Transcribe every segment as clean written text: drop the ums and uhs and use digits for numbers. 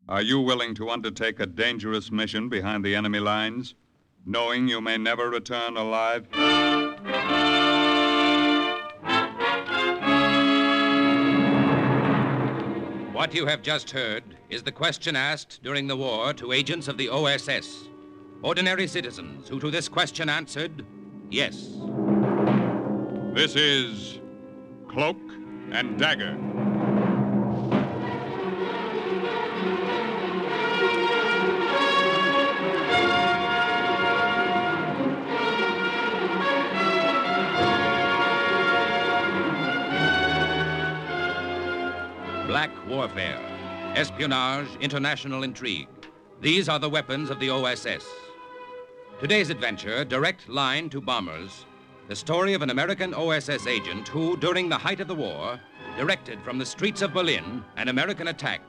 Are you willing to undertake a dangerous mission behind the enemy lines, knowing you may never return alive? What you have just heard is the question asked during the war to agents of the OSS. Ordinary citizens who to this question answered, yes. This is Cloak and Dagger. Black warfare, espionage, international intrigue. These are the weapons of the OSS. Today's adventure, Direct Line to Bombers, the story of an American OSS agent who, during the height of the war, directed from the streets of Berlin an American attack,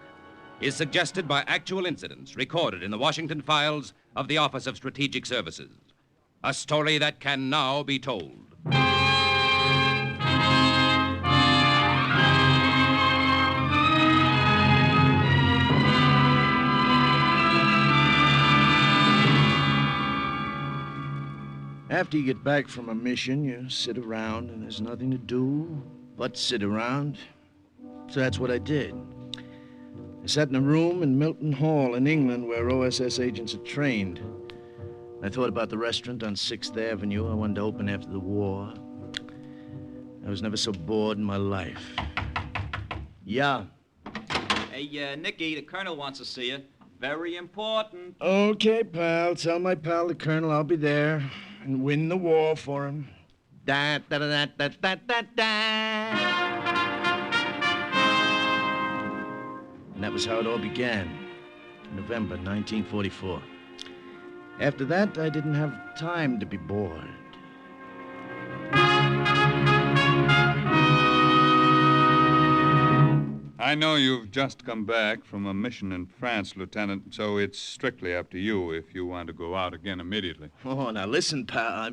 is suggested by actual incidents recorded in the Washington files of the Office of Strategic Services. A story that can now be told. After you get back from a mission, you sit around and there's nothing to do but sit around. So that's what I did. I sat in a room in Milton Hall in England where OSS agents are trained. I thought about the restaurant on 6th Avenue I wanted to open after the war. I was never so bored in my life. Yeah. Hey, Nicky, the Colonel wants to see you. Very important. Okay, pal. Tell my pal, the Colonel, I'll be there and win the war for him. Da da da da da da da. And that was how it all began, November 1944. After that, I didn't have time to be bored. I know you've just come back from a mission in France, Lieutenant, so it's strictly up to you if you want to go out again immediately. Oh, now listen, pal.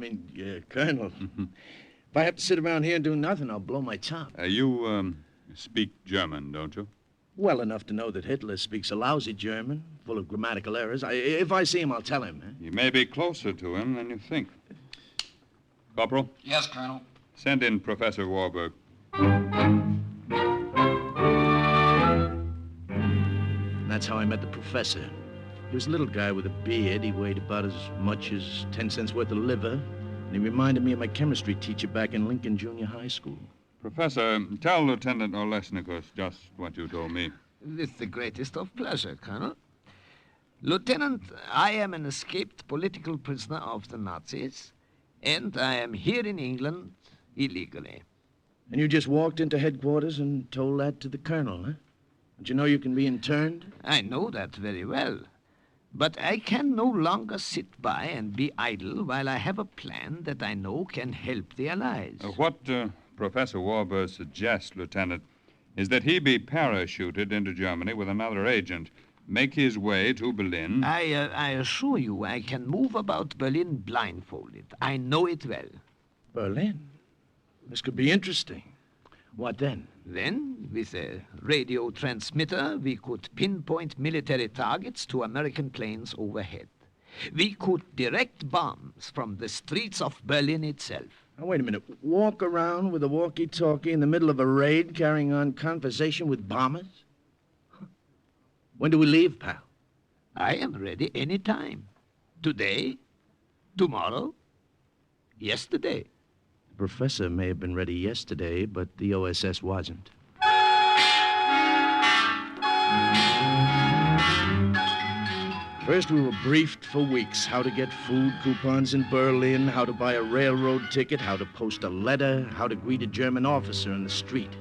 Colonel. If I have to sit around here and do nothing, I'll blow my top. You speak German, don't you? Well enough to know that Hitler speaks a lousy German, full of grammatical errors. If I see him, I'll tell him. You may be closer to him than you think. Corporal? Yes, Colonel. Send in Professor Warburg. That's how I met the professor. He was a little guy with a beard. He weighed about as much as 10 cents worth of liver. And he reminded me of my chemistry teacher back in Lincoln Junior High School. Professor, tell Lieutenant Olesnikos just what you told me. With the greatest of pleasure, Colonel. Lieutenant, I am an escaped political prisoner of the Nazis, and I am here in England illegally. And you just walked into headquarters and told that to the Colonel, huh? Don't you know you can be interned? I know that very well. But I can no longer sit by and be idle while I have a plan that I know can help the Allies. What Professor Warburg suggests, Lieutenant, is that he be parachuted into Germany with another agent, make his way to Berlin. I assure you I can move about Berlin blindfolded. I know it well. Berlin? This could be interesting. What then? Then, with a radio transmitter, we could pinpoint military targets to American planes overhead. We could direct bombs from the streets of Berlin itself. Now, wait a minute. Walk around with a walkie-talkie in the middle of a raid carrying on conversation with bombers? When do we leave, pal? I am ready any time. Today, tomorrow, yesterday. The professor may have been ready yesterday, but the OSS wasn't. First, we were briefed for weeks how to get food coupons in Berlin, how to buy a railroad ticket, how to post a letter, how to greet a German officer in the street.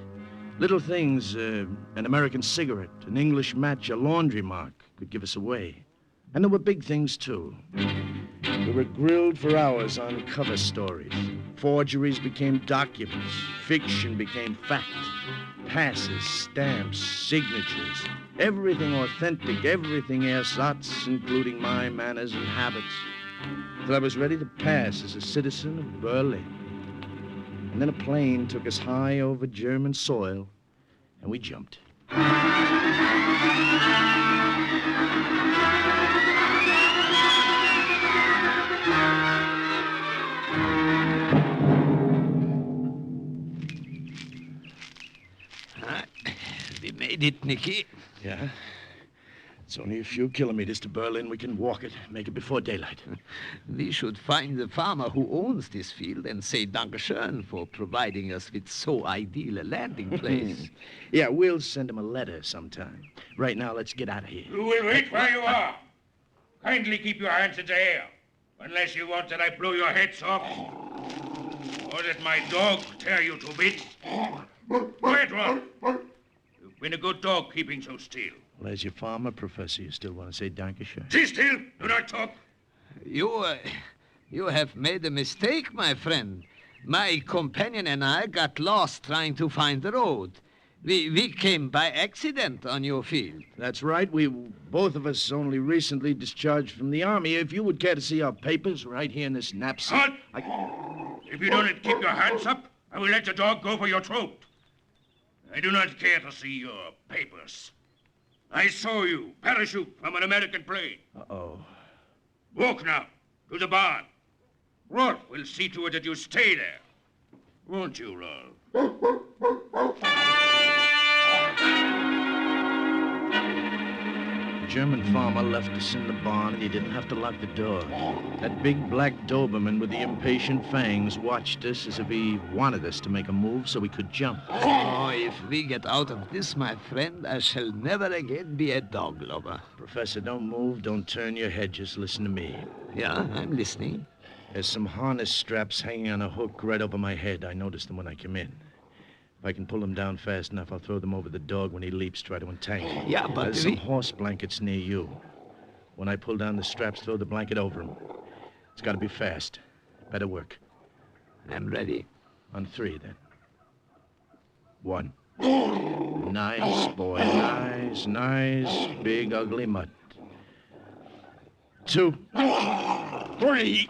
Little things, an American cigarette, an English match, a laundry mark could give us away. And there were big things, too. We were grilled for hours on cover stories. Forgeries became documents. Fiction became fact. Passes, stamps, signatures. Everything authentic, everything ersatz, including my manners and habits. Till I was ready to pass as a citizen of Berlin. And then a plane took us high over German soil, and we jumped. made it, Nicky. Yeah? It's only a few kilometers to Berlin. We can walk it, make it before daylight. We should find the farmer who owns this field and say Dankeschön for providing us with so ideal a landing place. Yeah, we'll send him a letter sometime. Right now, let's get out of here. You will wait where you are. Kindly keep your hands in the air, unless you want that I blow your heads off, or that my dog tear you to bits. Quiet, Ron. You've been a good dog keeping so still. Well, as your farmer, Professor, you still want to say Dankeschön? Sit still. Do not talk. You have made a mistake, my friend. My companion and I got lost trying to find the road. We came by accident on your field. That's right. We, both of us, only recently discharged from the army. If you would care to see our papers right here in this knapsack. Halt! If you don't keep your hands up, I will let the dog go for your throat. I do not care to see your papers. I saw you parachute from an American plane. Uh-oh. Walk now to the barn. Rolf will see to it that you stay there. Won't you, Rolf? The German farmer left us in the barn, and he didn't have to lock the door. That big black Doberman with the impatient fangs watched us as if he wanted us to make a move so we could jump. Oh, if we get out of this, my friend, I shall never again be a dog lover. Professor, don't move, don't turn your head, just listen to me. Yeah, I'm listening. There's some harness straps hanging on a hook right over my head. I noticed them when I came in. If I can pull them down fast enough, I'll throw them over the dog when he leaps, try to entangle. Yeah, but there's some horse blankets near you. When I pull down the straps, throw the blanket over him. It's got to be fast. Better work. I'm ready. On 3, then. 1. Nice, boy. Nice. Big, ugly mutt. 2. 3.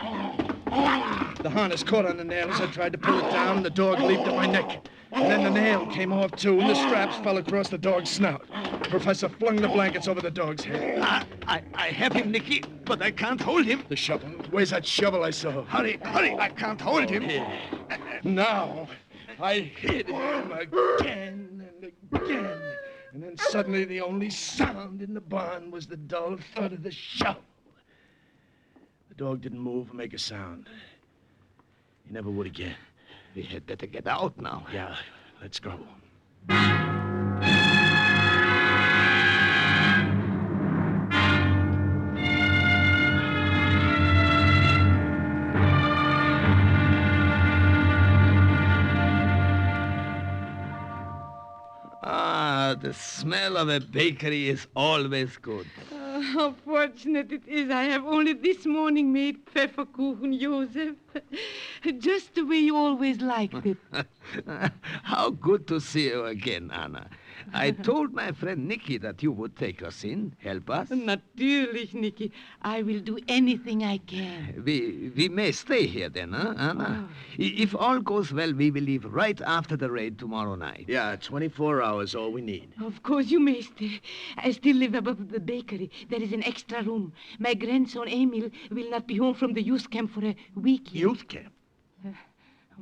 The harness caught on the nail as I tried to pull it down, and the dog leaped at my neck. And then the nail came off, too, and the straps fell across the dog's snout. The professor flung the blankets over the dog's head. I have him, Nicky, but I can't hold him. The shovel. Where's that shovel I saw? Hurry, I can't hold him. Now, I hit him again and again. And then suddenly the only sound in the barn was the dull thud of the shovel. The dog didn't move or make a sound. He never would again. We had better get out now. Yeah, let's go. The smell of a bakery is always good. How fortunate it is I have only this morning made Pfefferkuchen, Joseph. Just the way you always liked it. How good to see you again, Anna. I told my friend Nicky that you would take us in, help us. Natürlich, Nicky. I will do anything I can. We may stay here then, huh, Anna? If all goes well, we will leave right after the raid tomorrow night. Yeah, 24 hours, all we need. Of course you may stay. I still live above the bakery. There is an extra room. My grandson Emil will not be home from the youth camp for a week yet. Youth camp?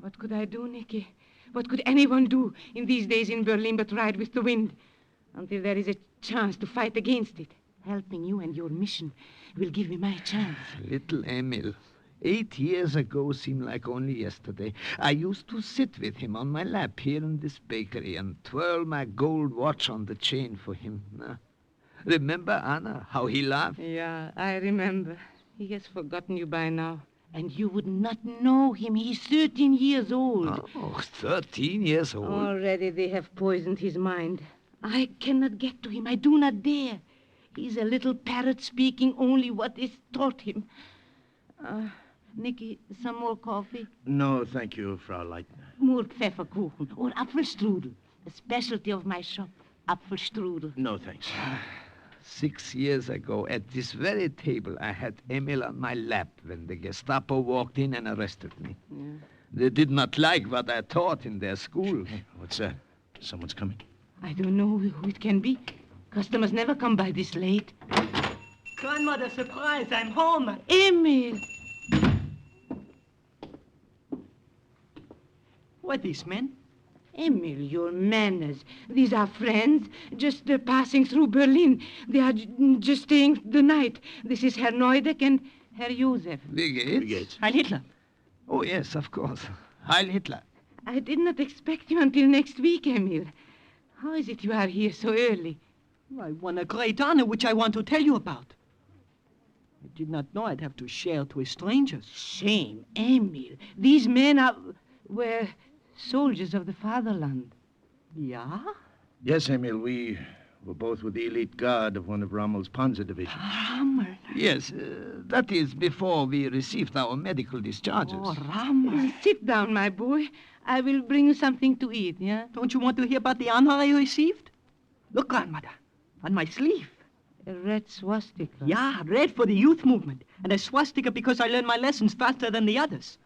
What could I do, Nicky? What could anyone do in these days in Berlin but ride with the wind? Until there is a chance to fight against it. Helping you and your mission will give me my chance. Little Emil. 8 years ago seemed like only yesterday. I used to sit with him on my lap here in this bakery and twirl my gold watch on the chain for him. Remember, Anna, how he laughed? Yeah, I remember. He has forgotten you by now. And you would not know him. He's 13 years old. Oh, 13 years old. Already they have poisoned his mind. I cannot get to him. I do not dare. He's a little parrot speaking only what is taught him. Nicky, some more coffee? No, thank you, Frau Leitner. More Pfefferkuchen or Apfelstrudel. A specialty of my shop. Apfelstrudel. No, thanks. 6 years ago, at this very table, I had Emil on my lap when the Gestapo walked in and arrested me. Yeah. They did not like what I taught in their school. What's that? Someone's coming. I don't know who it can be. Customers never come by this late. Grandmother, surprise, I'm home. Emil! What is, man? Emil, your manners. These are friends, just passing through Berlin. They are just staying the night. This is Herr Neudeck and Herr Josef. Wie geht's? Heil Hitler. Oh, yes, of course. Heil Hitler. I did not expect you until next week, Emil. How is it you are here so early? I won a great honor which I want to tell you about. I did not know I'd have to share it with strangers. Shame, Emil. These men were soldiers of the fatherland. Yeah? Yes, Emil, we were both with the elite guard of one of Rommel's Panzer divisions. Rommel. Yes, that is before we received our medical discharges. Oh, Rommel. Sit down, my boy. I will bring you something to eat, yeah? Don't you want to hear about the honor I received? Look, grandmother, on my sleeve. A red swastika. Yeah, red for the youth movement, and a swastika because I learned my lessons faster than the others.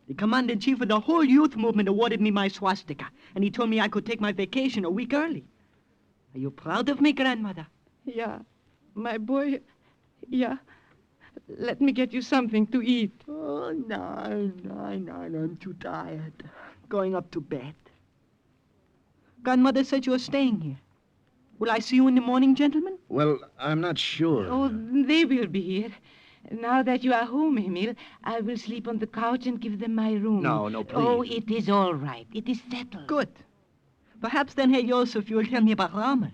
The commander-in-chief of the whole youth movement awarded me my swastika, and he told me I could take my vacation a week early. Are you proud of me, grandmother? Yeah, my boy. Yeah. Let me get you something to eat. Oh, no, I'm too tired. Going up to bed. Grandmother said you were staying here. Will I see you in the morning, gentlemen? Well, I'm not sure. Oh, they will be here. Now that you are home, Emil, I will sleep on the couch and give them my room. No, please. Oh, it is all right. It is settled. Good. Perhaps then, Herr Josef, you will tell me about Rommel.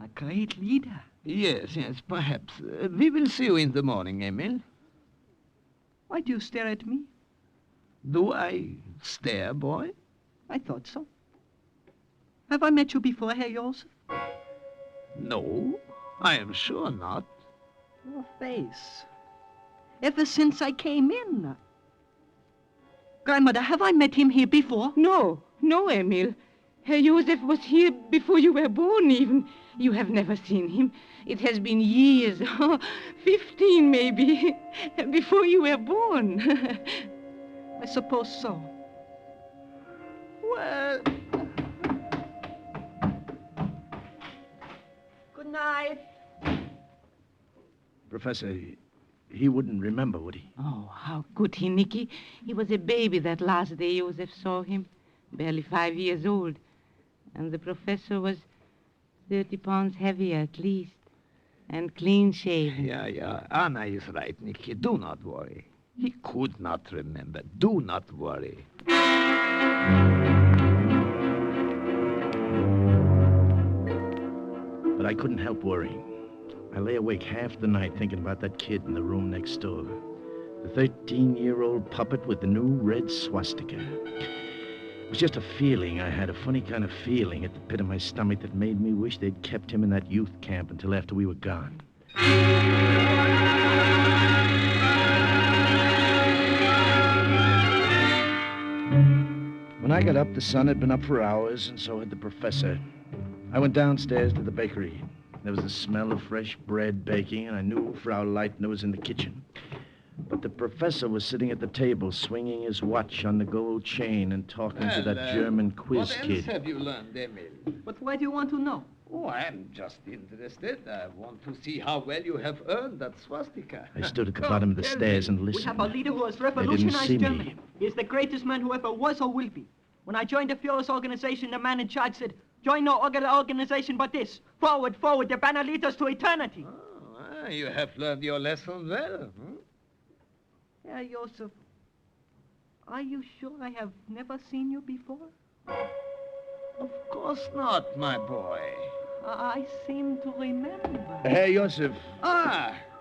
A great leader. Yes, perhaps. We will see you in the morning, Emil. Why do you stare at me? Do I stare, boy? I thought so. Have I met you before, Herr Josef? No, I am sure not. Your face. Ever since I came in. Grandmother, have I met him here before? No, Emil. Herr Josef was here before you were born, even. You have never seen him. It has been years, 15 maybe, before you were born. I suppose so. Well... Good night. Professor, he wouldn't remember, would he? Oh, how could he, Nicky? He was a baby that last day Joseph saw him, barely 5 years old. And the professor was 30 pounds heavier at least, and clean-shaven. Yeah. Anna is right, Nicky. Do not worry. He could not remember. Do not worry. But I couldn't help worrying. I lay awake half the night thinking about that kid in the room next door. The 13-year-old puppet with the new red swastika. It was just a feeling I had, a funny kind of feeling at the pit of my stomach that made me wish they'd kept him in that youth camp until after we were gone. When I got up, the sun had been up for hours, and so had the professor. I went downstairs to the bakery. There was the smell of fresh bread baking, and I knew Frau Leitner was in the kitchen. But the professor was sitting at the table, swinging his watch on the gold chain and talking to that German quiz what kid. else have you learned, Emil? But why do you want to know? Oh, I'm just interested. I want to see how well you have earned that swastika. I stood at the bottom of the stairs and We listened. have a leader who has They didn't see revolutionized me. Germany. He is the greatest man who ever was or will be. When I joined the Führer's organization, the man in charge said, "Join no other organization but this. Forward, forward, the banner leads us to eternity." Oh, you have learned your lesson well. Herr Josef, are you sure I have never seen you before? Of course not, my boy. I seem to remember. Herr Josef,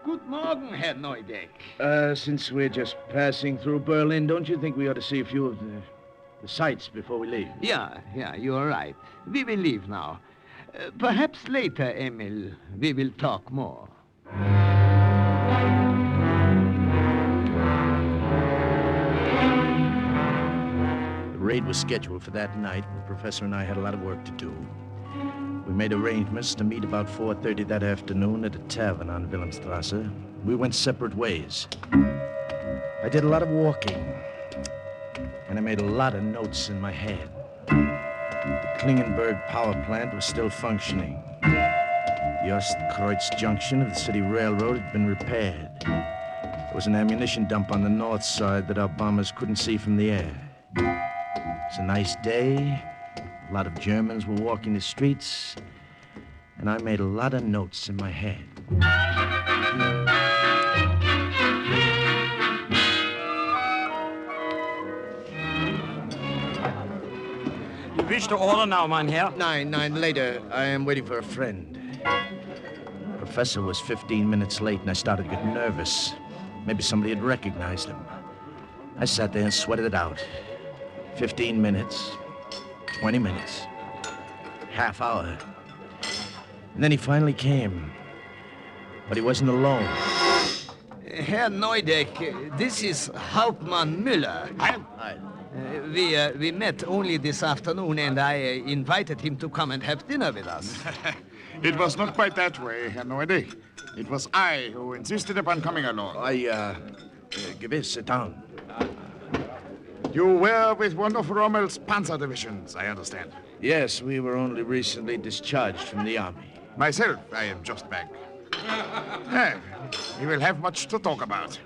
Good morning, Herr Neudeck. since we're just passing through Berlin, don't you think we ought to see a few of the sights before we leave? Yeah, you are right. We will leave now. Perhaps later, Emil, we will talk more. The raid was scheduled for that night, and the professor and I had a lot of work to do. We made arrangements to meet about 4:30 that afternoon at a tavern on Wilhelmstrasse. We went separate ways. I did a lot of walking, and I made a lot of notes in my head. The Klingenberg power plant was still functioning. The Ostkreuz junction of the city railroad had been repaired. There was an ammunition dump on the north side that our bombers couldn't see from the air. It was a nice day, A lot of Germans were walking the streets, and I made a lot of notes in my head. You wish to order now, mein Herr? Nine later. I am waiting for a friend. Professor was 15 minutes late, and I started getting nervous. Maybe somebody had recognized him. I sat there and sweated it out. 15 minutes, 20 minutes, half hour. And then he finally came. But he wasn't alone. Herr Neudeck, this is Hauptmann Müller. Hi. We met only this afternoon, and I invited him to come and have dinner with us. It was not quite that way, Herr Neudeck. It was I who insisted upon coming along. Gewiss, sit down. You were with one of Rommel's panzer divisions, I understand. Yes, we were only recently discharged from the army. Myself, I am just back. We will have much to talk about.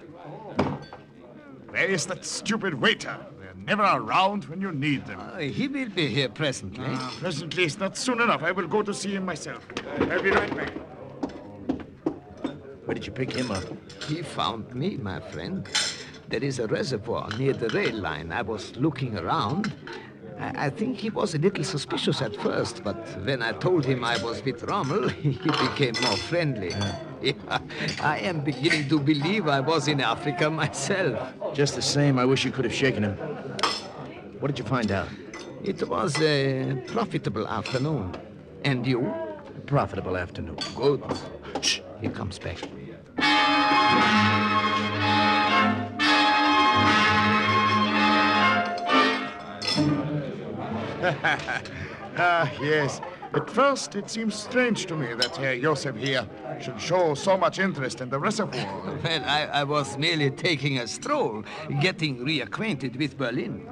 Where is that stupid waiter? They're never around when you need them. He will be here presently. Presently is not soon enough. I will go to see him myself. I'll be right back. Where did you pick him up? He found me, my friend. There is a reservoir near the rail line. I was looking around. I think he was a little suspicious at first, but when I told him I was with Rommel, he became more friendly. Yeah, I am beginning to believe I was in Africa myself. Just the same, I wish you could have shaken him. What did you find out? It was a profitable afternoon. And you? A profitable afternoon. Good. Shh, he comes back. Yes. At first, it seems strange to me that Herr Joseph here should show so much interest in the reservoir. Well, I was merely taking a stroll, getting reacquainted with Berlin.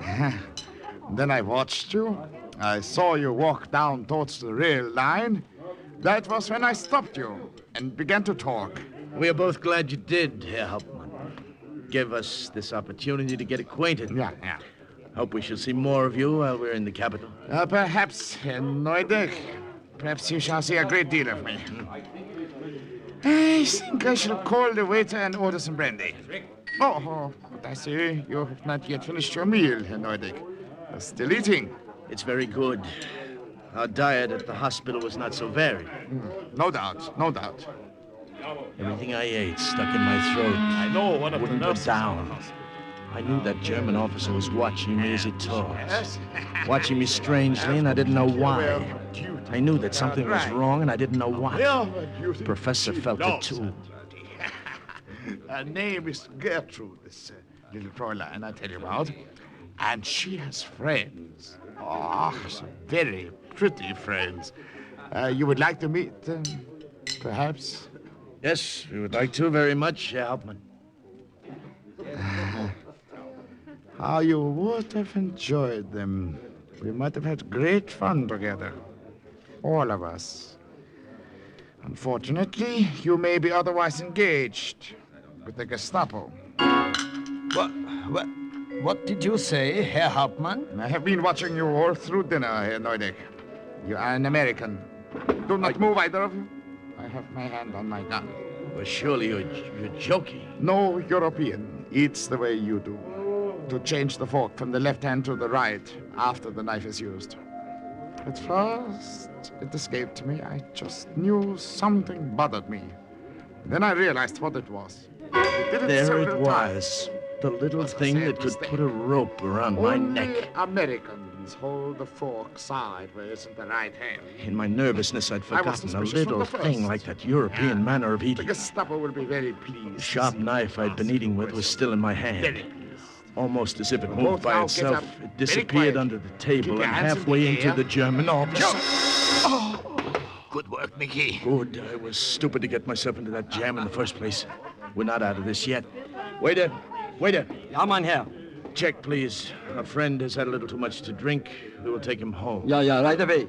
Then I watched you. I saw you walk down towards the rail line. That was when I stopped you and began to talk. We are both glad you did, Herr Hauptmann. Give us this opportunity to get acquainted. Yeah. Hope we shall see more of you while we're in the capital. Perhaps, Herr Neudeck. Perhaps you shall see a great deal of me. I think I shall call the waiter and order some brandy. Oh, but I see you have not yet finished your meal, Herr Neudeck. You're still eating. It's very good. Our diet at the hospital was not so varied. No doubt. Everything I ate stuck in my throat. I know one of Wouldn't the go nurses. down. I knew that German officer was watching me as he talked. Watching me strangely, and I didn't know why. I knew that something was wrong, and I didn't know what. The professor felt it too. Her name is Gertrude, this little Fräulein I tell you about. And she has friends. Oh, some very pretty friends. You would like to meet them, perhaps? Yes, we would like to very much, Herr Hauptmann. How you would have enjoyed them. We might have had great fun together. All of us. Unfortunately, you may be otherwise engaged with the Gestapo. What did you say, Herr Hauptmann? I have been watching you all through dinner, Herr Neudeck. You are an American. Do not move, either of you. I have my hand on my gun. Well, surely you're joking. No European eats the way you do. To change the fork from the left hand to the right after the knife is used. At first, it escaped me. I just knew something bothered me. Then I realized what it was. It did it There it several times. was. The little thing that could put a rope around my Only neck. Americans hold the fork sideways in the right hand. In my nervousness, I'd I was forgotten a suspicious from little the first. thing like that European manner of The eating. Gestapo will be very pleased. The sharp knife I'd been eating with was still in my Very hand. pleased. Almost as if it Both moved by now get itself, up. it Very disappeared quiet. under the table Keep your and hands in halfway the into air. the German officer. Good work, Mickey. Good. I was stupid to get myself into that jam in the first place. We're not out of this yet. Waiter! Ja, mein Herr. Check, please. Our friend has had a little too much to drink. We will take him home. Ja, right away.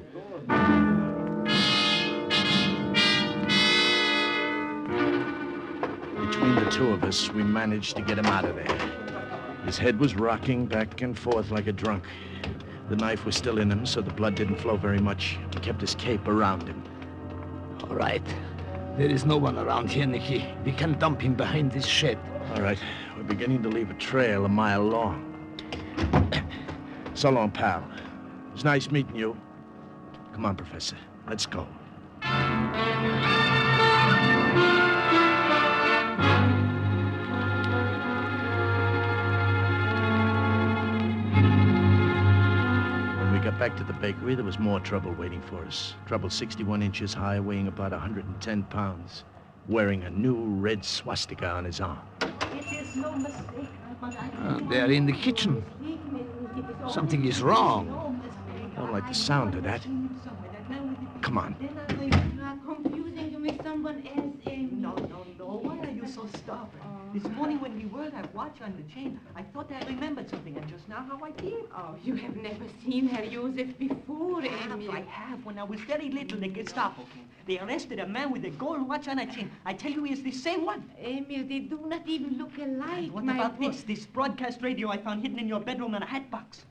Between the two of us, we managed to get him out of there. His head was rocking back and forth like a drunk. The knife was still in him, so the blood didn't flow very much. He kept his cape around him. All right. There is no one around here, Nicky. We can dump him behind this shed. All right. We're beginning to leave a trail a mile long. So long, pal. It was nice meeting you. Come on, Professor. Let's go. When we got back to the bakery, there was more trouble waiting for us. Trouble 61 inches high, weighing about 110 pounds, wearing a new red swastika on his arm. It is no mistake. They're in the kitchen. Something is wrong. Don't like the sound of that. Come on. Confusing you with someone else, Amy. No. Why are you so stubborn? This morning when we were that watch on the chain, I thought I remembered something, and just now how I did. Oh, you have never seen Herr Josef before, Amy. I have. When I was very little, the Gestapo came. They arrested a man with a gold watch on a chain. I tell you, he is the same one. Emil, they do not even look alike. And what my about boy. this broadcast radio I found hidden in your bedroom in a hat box?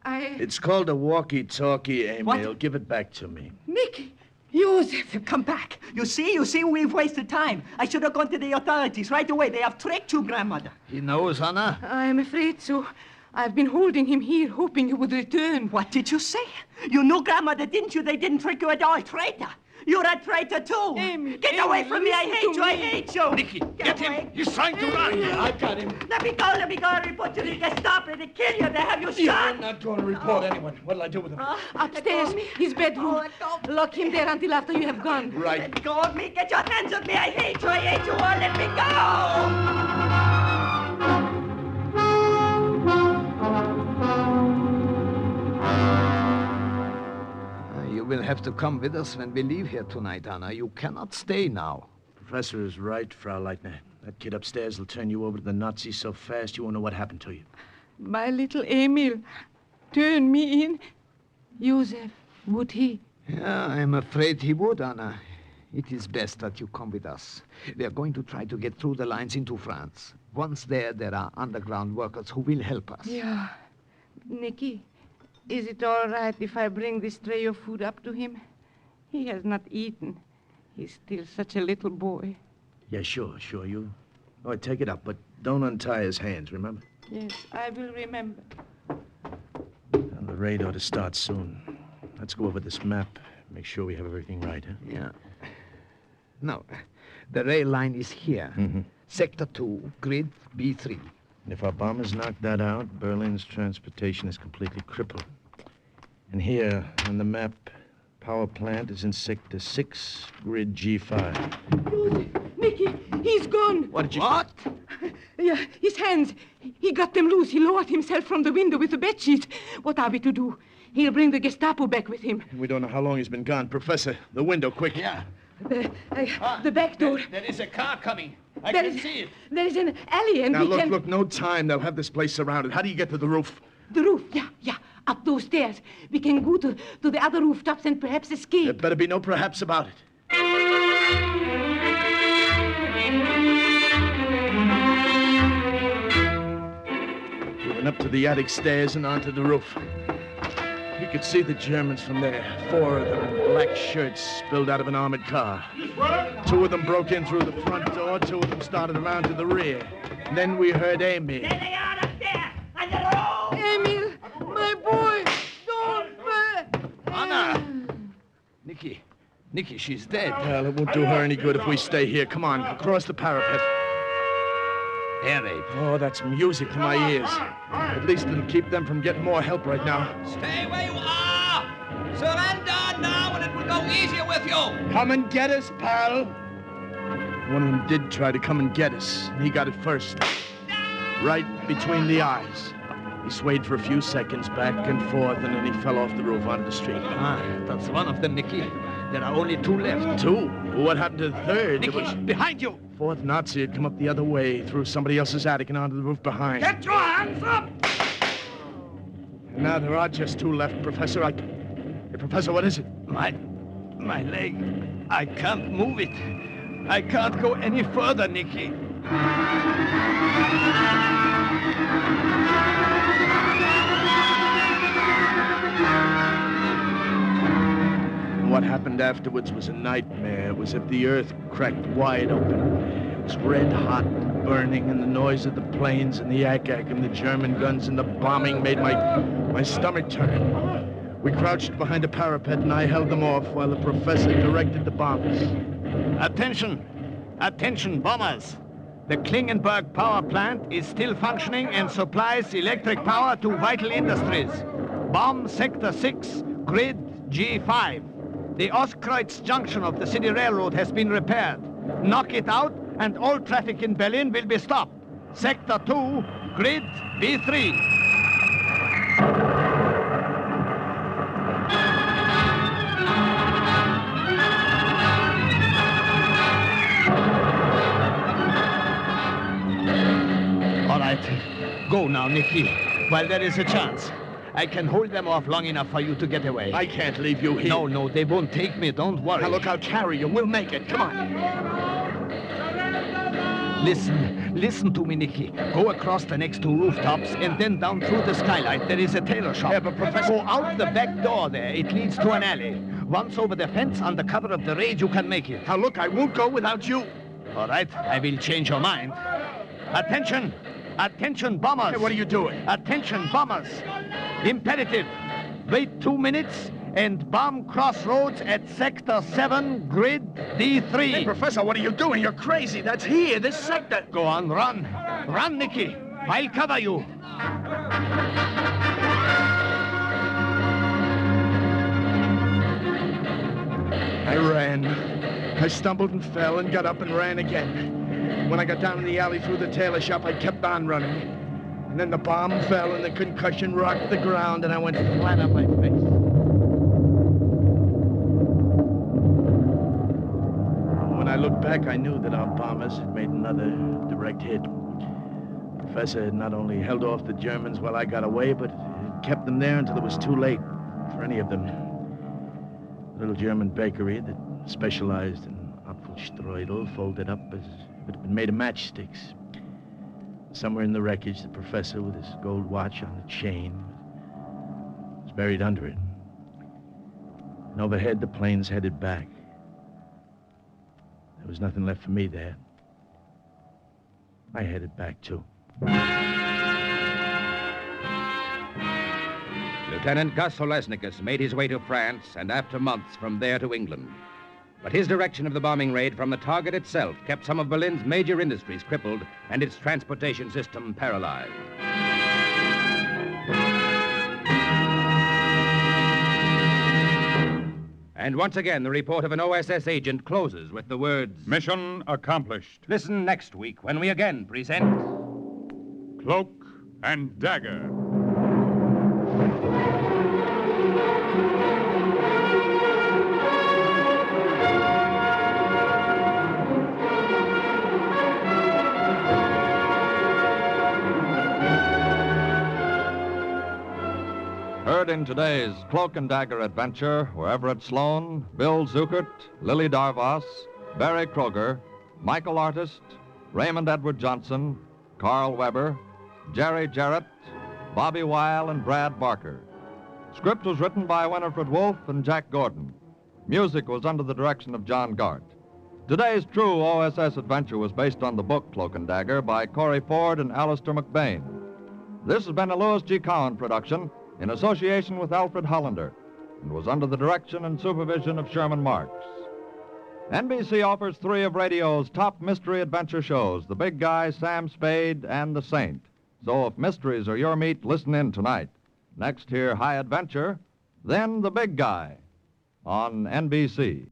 It's called a walkie-talkie, Emil. What? Give it back to me. Nicky, Josef. Come back. You see, we've wasted time. I should have gone to the authorities right away. They have tricked you, grandmother. He knows, Anna. I am afraid so. I've been holding him here, hoping you would return. What did you say? You knew, grandmother, didn't you? They didn't trick you at all. Traitor. You're a traitor, too. Amy, Get away from me. I listen hate to you. I me. hate you. Nicky, Get him. away. He's trying to run. I got him. Let me go. I report you to the Gestapo. They kill you. They have you shot. I'm not going to report anyone. What'll I do with him? Upstairs, his bedroom. Lock him there until after you have gone. Right. Let go of me. Get your hands off me. I hate you. all. Let me go. You will have to come with us when we leave here tonight, Anna. You cannot stay now. Professor is right, Frau Leitner. That kid upstairs will turn you over to the Nazis so fast you won't know what happened to you. My little Emil, turn me in. Josef, would he? Yeah, I'm afraid he would, Anna. It is best that you come with us. We are going to try to get through the lines into France. Once there are underground workers who will help us. Yeah. Nicky, is it all right if I bring this tray of food up to him? He has not eaten. He's still such a little boy. Yeah, sure. You take it up, but don't untie his hands, remember? Yes, I will remember. Well, the raid ought to start soon. Let's go over this map. Make sure we have everything right, huh? Yeah. No, the rail line is here. Mm-hmm. Sector 2, grid B3. And if our bombers knock that out, Berlin's transportation is completely crippled. And here, on the map, power plant is in Sector 6, grid G5. Nicky, he's gone. What? Yeah, his hands. He got them loose. He lowered himself from the window with the bedsheet. What are we to do? He'll bring the Gestapo back with him. We don't know how long he's been gone. Professor, the window, quick. Yeah. The back door. There is a car coming. I There can is- see it. There is an alley and Now, we can... look, no time. They'll have this place surrounded. How do you get to the roof? The roof, yeah. Up those stairs. We can go to the other rooftops and perhaps There escape. better be no perhaps about it. We went up to the attic stairs and onto the roof. You could see the Germans from there. 4 of them in black shirts spilled out of an armored car. 2 of them broke in through the front door. 2 of them started around to the rear. And then we heard Amy. There they are up there. On the roof. Emil, my boy, don't... Anna! Nicky, she's dead. Well, it won't do her any good if we stay here. Come on, across the parapet. Air raid. Oh, that's music to my ears. At least it'll keep them from getting more help right now. Stay where you are! Surrender now and it will go easier with you! Come and get us, pal. One of them did try to come and get us, and he got it first. Right between the eyes. He swayed for a few seconds back and forth, and then he fell off the roof onto the street. That's one of them, Nicky. There are only 2 left. 2? What happened to the third? Nicky, behind you! 4th Nazi had come up the other way, through somebody else's attic and onto the roof behind. Get your hands up! And now there are just 2 left, Professor. Hey, Professor, what is it? My leg. I can't move it. I can't go any further, Nicky. what happened afterwards was a nightmare. It was as if the earth cracked wide open. It was red hot and burning, and the noise of the planes and the yak-yak and the German guns and the bombing made my stomach turn. We crouched behind a parapet, and I held them off while the professor directed the bombs. Attention! Attention, bombers! The Klingenberg power plant is still functioning and supplies electric power to vital industries. Bomb Sector 6, Grid G5. The Ostkreuz junction of the city railroad has been repaired. Knock it out, and all traffic in Berlin will be stopped. Sector 2, Grid B3. All right. Go now, Nicky, while there is a chance. I can hold them off long enough for you to get away. I can't leave you here. No, they won't take me. Don't worry. Now look, I'll carry you. We'll make it. Come on. Listen to me, Nicky. Go across the next two rooftops and then down through the skylight. There is a tailor shop. Yeah, but Professor... Go out the back door there. It leads to an alley. Once over the fence, under cover of the raid, you can make it. Now look, I won't go without you. All right, I will change your mind. Attention! Attention, bombers! Hey, what are you doing? Attention, bombers! Imperative. Wait 2 minutes and bomb crossroads at Sector 7, Grid D3. Hey, Professor, what are you doing? You're crazy. That's here, this sector. Go on, run. Run, Nicky. I'll cover you. I ran. I stumbled and fell and got up and ran again. When I got down in the alley through the tailor shop, I kept on running. And then the bomb fell and the concussion rocked the ground and I went flat on my face. When I looked back, I knew that our bombers had made another direct hit. The professor had not only held off the Germans while I got away, but had kept them there until it was too late for any of them. A little German bakery that specialized in Apfelstrudel folded up as if it had been made of matchsticks. Somewhere in the wreckage, the professor, with his gold watch on a chain, was buried under it. And overhead, the planes headed back. There was nothing left for me there. I headed back, too. Lieutenant Gus Olesnikus made his way to France and after months from there to England. But his direction of the bombing raid from the target itself kept some of Berlin's major industries crippled and its transportation system paralyzed. And once again, the report of an OSS agent closes with the words, Mission accomplished. Listen next week when we again present Cloak and Dagger. Heard in today's Cloak and Dagger adventure were Everett Sloan, Bill Zuckert, Lily Darvas, Barry Kroger, Michael Artist, Raymond Edward Johnson, Carl Weber, Jerry Jarrett, Bobby Weil, and Brad Barker. Script was written by Winifred Wolfe and Jack Gordon. Music was under the direction of John Gart. Today's true OSS adventure was based on the book Cloak and Dagger by Corey Ford and Alistair McBain. This has been a Louis G. Cowan production in association with Alfred Hollander, and was under the direction and supervision of Sherman Marks. NBC offers 3 of radio's top mystery adventure shows, The Big Guy, Sam Spade, and The Saint. So if mysteries are your meat, listen in tonight. Next, hear High Adventure, then The Big Guy on NBC.